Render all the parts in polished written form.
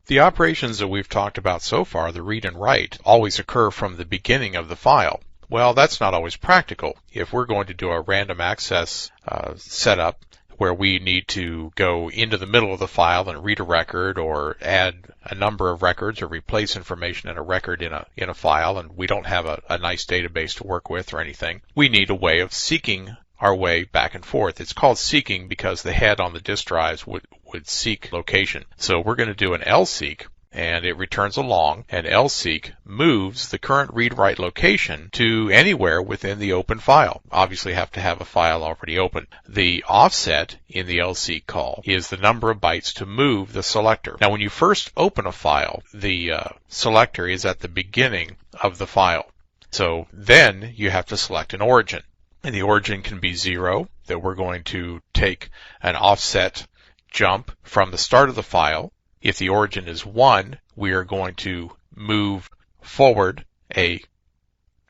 The operations that we've talked about so far, the read and write, always occur from the beginning of the file. Well, that's not always practical. If we're going to do a random access setup where we need to go into the middle of the file and read a record or add a number of records or replace information in a record in a file, and we don't have a nice database to work with or anything, we need a way of seeking our way back and forth. It's called seeking because the head on the disk drives would seek location. So we're going to do an lseek, and it returns a long, and lseek moves the current read-write location to anywhere within the open file. Obviously have to have a file already open. The offset in the lseek call is the number of bytes to move the selector. Now when you first open a file, the selector is at the beginning of the file. So then you have to select an origin. And the origin can be 0, that we're going to take an offset jump from the start of the file. If the origin is 1, we are going to move forward a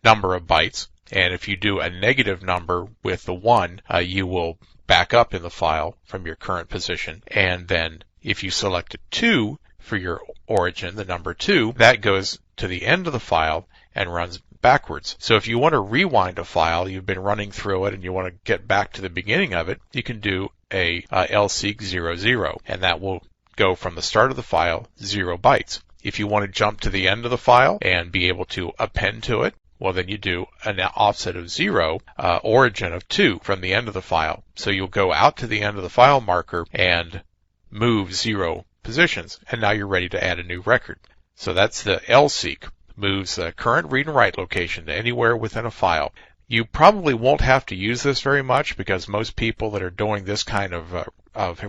number of bytes. And if you do a negative number with the 1, you will back up in the file from your current position. And then if you select a 2 for your origin, the number 2, that goes to the end of the file and runs backwards. So if you want to rewind a file, you've been running through it and you want to get back to the beginning of it, you can do a lseek 00, and that will go from the start of the file 0 bytes. If you want to jump to the end of the file and be able to append to it, well then you do an offset of 0, origin of 2 from the end of the file. So you'll go out to the end of the file marker and move 0 positions, and now you're ready to add a new record. So that's the lseek. Moves the current read and write location to anywhere within a file. You probably won't have to use this very much because most people that are doing this kind of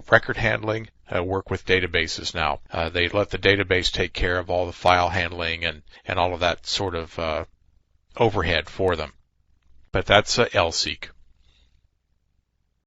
record handling work with databases now. They let the database take care of all the file handling and all of that sort of overhead for them. But that's lseek.